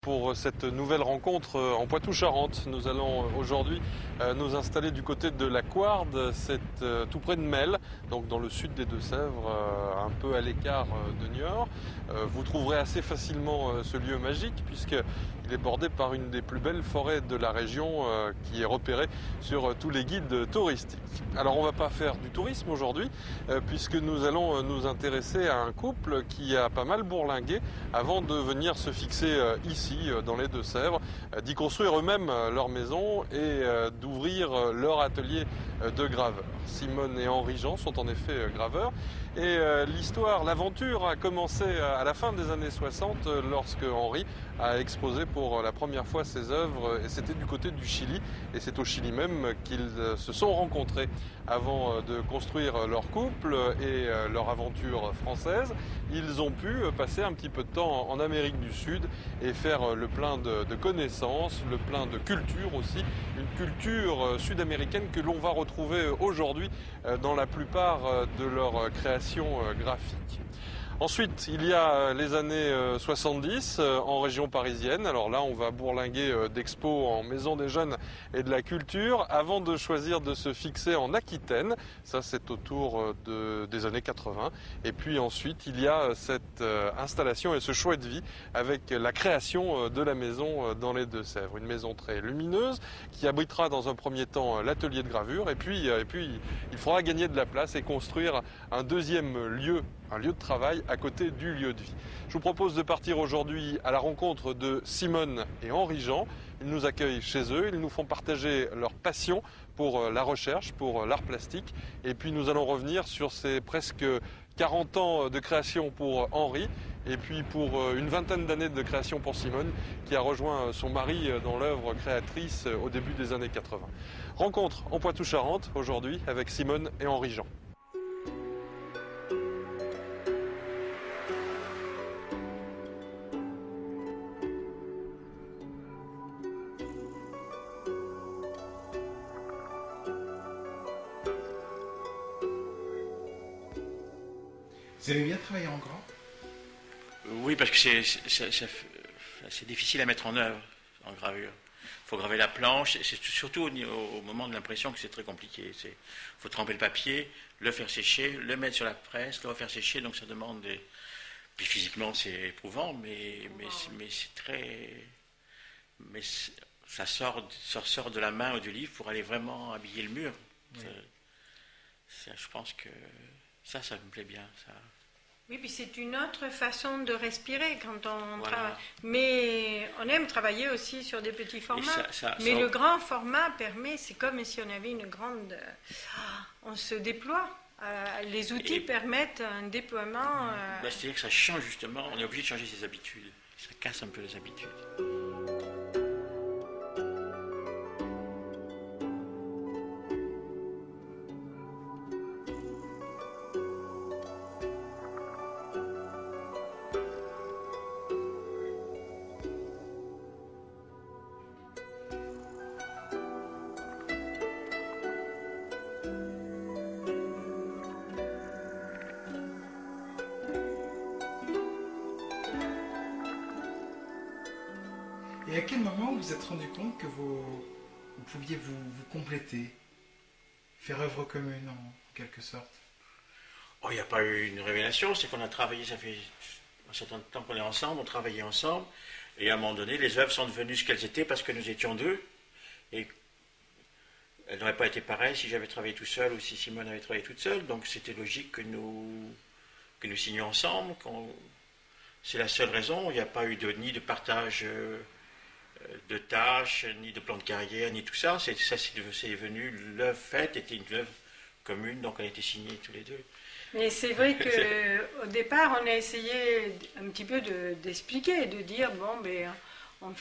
Pour cette nouvelle rencontre en Poitou-Charentes. Nous allons aujourd'hui nous installer du côté de la Couarde, c'est tout près de Melle, donc dans le sud des Deux-Sèvres, un peu à l'écart de Niort. Vous trouverez assez facilement ce lieu magique puisqu'il est bordé par une des plus belles forêts de la région qui est repérée sur tous les guides touristiques. Alors on ne va pas faire du tourisme aujourd'hui puisque nous allons nous intéresser à un couple qui a pas mal bourlingué avant de venir se fixer ici dans les Deux-Sèvres, d'y construire eux-mêmes leur maison et d'ouvrir leur atelier de graveur. Simone et Henri Jean sont en effet graveurs et l'histoire, l'aventure a commencé à la fin des années 60 lorsque Henri a exposé pour la première fois ses œuvres et c'était du côté du Chili et c'est au Chili même qu'ils se sont rencontrés avant de construire leur couple et leur aventure française. Ils ont pu passer un petit peu de temps en Amérique du Sud et faire le plein de connaissances, le plein de culture aussi, une culture sud-américaine que l'on va retrouver aujourd'hui dans la plupart de leurs créations graphiques. Ensuite, il y a les années 70 en région parisienne. Alors là, on va bourlinguer d'expos en Maison des Jeunes et de la Culture avant de choisir de se fixer en Aquitaine. Ça, c'est autour des années 80. Et puis ensuite, il y a cette installation et ce choix de vie avec la création de la maison dans les Deux-Sèvres. Une maison très lumineuse qui abritera dans un premier temps l'atelier de gravure. Et puis, il faudra gagner de la place et construire un deuxième lieu, un lieu de travail à côté du lieu de vie. Je vous propose de partir aujourd'hui à la rencontre de Simone et Henri Jean. Ils nous accueillent chez eux, ils nous font partager leur passion pour la recherche, pour l'art plastique. Et puis nous allons revenir sur ces presque 40 ans de création pour Henri et puis pour une vingtaine d'années de création pour Simone qui a rejoint son mari dans l'œuvre créatrice au début des années 80. Rencontre en Poitou-Charentes aujourd'hui avec Simone et Henri Jean. Vous aimez bien travailler en grand? Oui, parce que c'est difficile à mettre en œuvre en gravure. Il faut graver la planche, c'est surtout au moment de l'impression que c'est très compliqué. Il faut tremper le papier, le faire sécher, le mettre sur la presse, le refaire sécher, donc ça demande des... Puis physiquement c'est éprouvant, mais c'est très... Mais ça sort de la main ou du livre pour aller vraiment habiller le mur. Oui. Je pense que ça me plaît bien, ça. Oui, puis c'est une autre façon de respirer quand on travaille. Mais on aime travailler aussi sur des petits formats. Mais le grand format permet, c'est comme si on avait une grande... On se déploie. Les outils permettent un déploiement... C'est-à-dire que ça change justement, on est obligé de changer ses habitudes. Ça casse un peu les habitudes. Et à quel moment vous vous êtes rendu compte que vous pouviez vous compléter, faire œuvre commune en quelque sorte? Oh, il n'y a pas eu une révélation, c'est qu'on a travaillé, ça fait un certain temps qu'on est ensemble, on travaillait ensemble, et à un moment donné, les œuvres sont devenues ce qu'elles étaient parce que nous étions deux, et elles n'auraient pas été pareilles si j'avais travaillé tout seul ou si Simone avait travaillé toute seule, donc c'était logique que nous signions ensemble. C'est la seule raison, il n'y a pas eu ni de partage de tâches, ni de plan de carrière, ni tout ça. C'est venu, l'œuvre faite était une œuvre commune, donc elle a été signée tous les deux. Mais c'est vrai qu'au départ, on a essayé un petit peu d'expliquer, de dire, bon, ben, on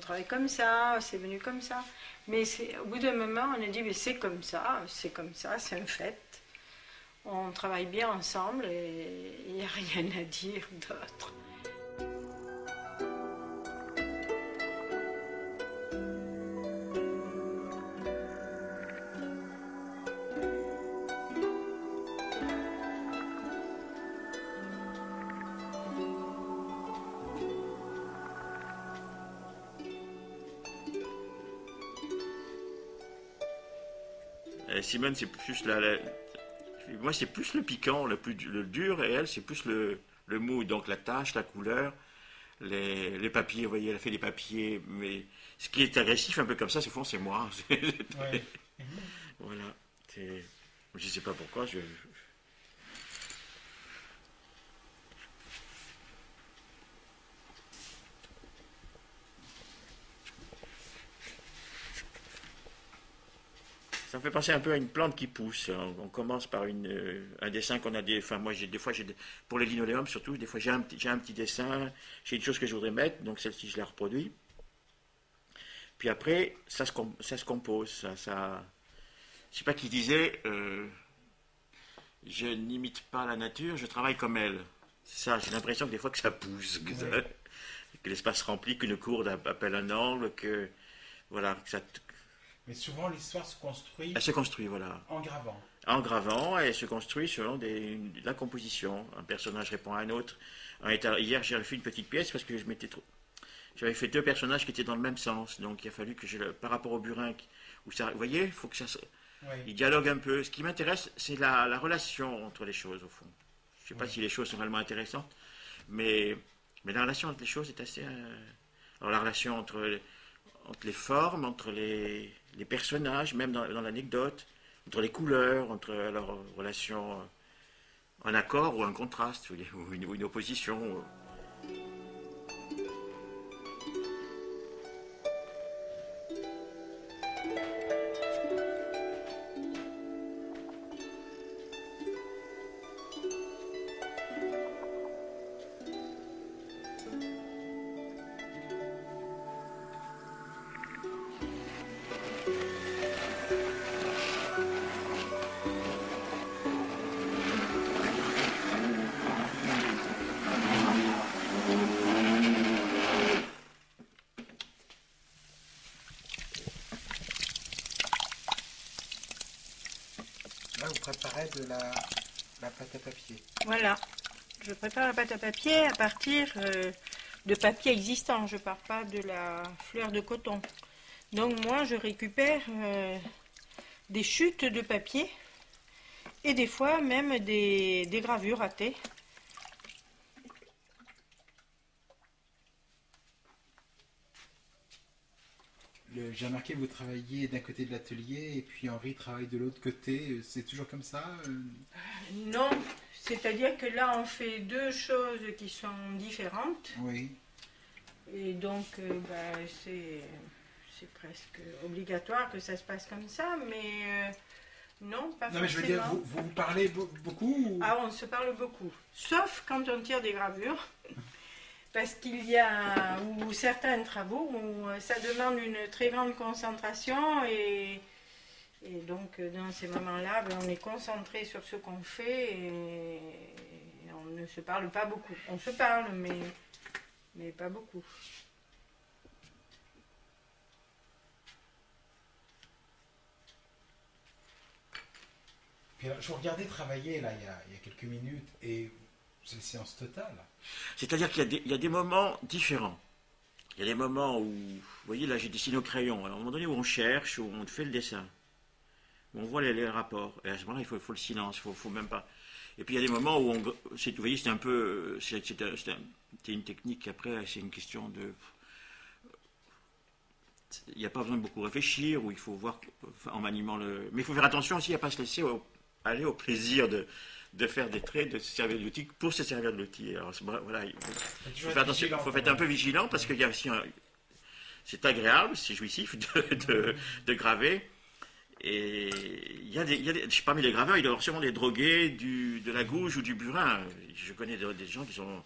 travaille comme ça, c'est venu comme ça. Mais au bout d'un moment, on a dit, mais c'est comme ça, c'est un fait. On travaille bien ensemble et il n'y a rien à dire d'autre. Simone, c'est plus moi, c'est plus le piquant, le dur, et elle, c'est plus le mou. Donc la tache, la couleur, les papiers, vous voyez, elle a fait des papiers, mais ce qui est agressif, un peu comme ça, c'est moi. Ouais. Voilà. Je sais pas pourquoi, Ça me fait penser un peu à une plante qui pousse. On commence par un dessin qu'on a enfin moi pour les linoléums surtout, des fois j'ai un petit dessin, j'ai une chose que je voudrais mettre, donc celle-ci je la reproduis. Puis après, ça se compose. Je sais pas qui disait, je n'imite pas la nature, je travaille comme elle. Ça, j'ai l'impression que des fois que ça pousse, que l'espace remplit, qu'une cour appelle un angle, que voilà, que ça. Mais souvent, l'histoire se construit. Elle se construit, voilà. En gravant. En gravant, elle se construit selon la composition. Un personnage répond à un autre. Hier, j'ai fait une petite pièce parce que j'avais fait 2 personnages qui étaient dans le même sens. Donc, il a fallu que par rapport au burin, vous voyez, il faut que ça. Oui. Il dialogue un peu. Ce qui m'intéresse, c'est la relation entre les choses, au fond. Je ne sais pas si les choses sont réellement intéressantes, mais la relation entre les choses est assez. Alors, la relation entre les formes, entre les personnages, même dans l'anecdote, entre les couleurs, entre leur relation en accord ou en contraste, ou une opposition. Là, vous préparez de la pâte à papier. Voilà. Je prépare la pâte à papier à partir de papier existant. Je ne pars pas de la fleur de coton. Donc moi, je récupère des chutes de papier et des fois même des gravures à thé. J'ai remarqué que vous travailliez d'un côté de l'atelier et puis Henri travaille de l'autre côté. C'est toujours comme ça Non, c'est-à-dire que là, on fait 2 choses qui sont différentes. Oui. Et donc, c'est presque obligatoire que ça se passe comme ça, mais non, pas forcément. Non, mais je veux dire, vous parlez beaucoup ou... Ah, on se parle beaucoup, sauf quand on tire des gravures. Parce qu'il y a certains travaux où ça demande une très grande concentration et donc dans ces moments-là, on est concentré sur ce qu'on fait et on ne se parle pas beaucoup. On se parle, mais pas beaucoup. Puis alors, je vous regardais travailler là il y a quelques minutes et c'est une séance totale. C'est-à-dire qu'il y a des moments différents. Il y a des moments où, vous voyez, là j'ai dessiné au crayon. Alors, à un moment donné où on cherche, où on fait le dessin, où on voit les rapports. Et à ce moment-là, il faut le silence, il faut même pas. Et puis il y a des moments où vous voyez, c'est un peu, c'était une technique. Après, c'est une question de. Il n'y a pas besoin de beaucoup réfléchir, où il faut voir en maniement le. Mais il faut faire attention aussi à ne pas se laisser aller au plaisir de faire des traits, de se servir de l'outil pour se servir de l'outil. Alors voilà, il faut faire attention, il faut être un peu vigilant parce qu'il y a aussi c'est agréable, c'est jouissif de graver. Et il y a parmi les graveurs, il doit y avoir sûrement des drogués de la gouge ou du burin. Je connais des gens qui sont,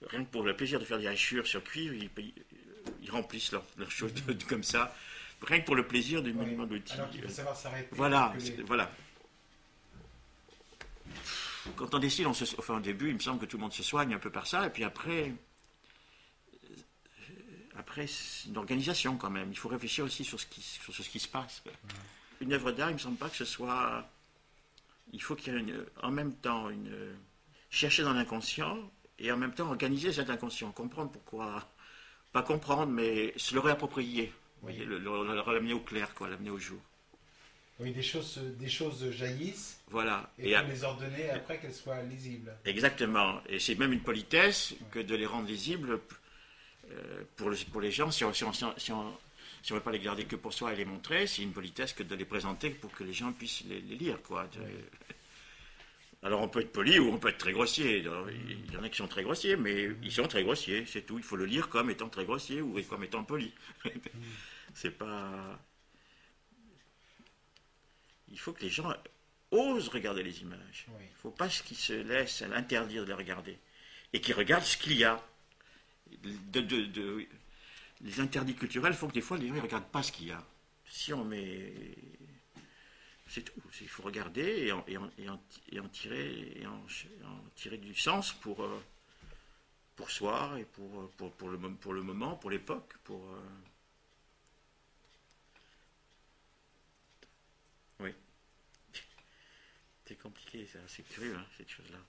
rien que pour le plaisir de faire des hachures sur cuivre, ils remplissent leurs choses comme ça, rien que pour le plaisir du maniement de l'outil. Alors qu'il faut savoir s'arrêter. Voilà, voilà. Quand on décide, au début, il me semble que tout le monde se soigne un peu par ça, et puis après, c'est une organisation quand même. Il faut réfléchir aussi sur ce qui se passe. Une œuvre d'art, il ne me semble pas que ce soit. Il faut qu'il y ait en même temps chercher dans l'inconscient et en même temps organiser cet inconscient, comprendre pourquoi. Pas comprendre, mais se le réapproprier. Vous voyez, le ramener au clair, l'amener au jour. Oui, des choses jaillissent. Voilà. Et il faut les ordonner après qu'elles soient lisibles. Exactement. Et c'est même une politesse que de les rendre lisibles pour les gens. Si on ne veut pas les garder que pour soi et les montrer, c'est une politesse que de les présenter pour que les gens puissent les lire, quoi. Oui. Alors on peut être poli ou on peut être très grossier. Alors, il y en a qui sont très grossiers, mais ils sont très grossiers, c'est tout. Il faut le lire comme étant très grossier ou comme étant poli. C'est pas... Il faut que les gens osent regarder les images. Il ne faut pas qu'ils se laissent l'interdire de les regarder. Et qu'ils regardent ce qu'il y a. Les interdits culturels font que des fois les gens ne regardent pas ce qu'il y a. Si on met... C'est tout. Il faut regarder et en tirer du sens pour soi et pour le moment, pour l'époque, Oui. C'est compliqué, ça. C'est curieux, hein, cette chose-là.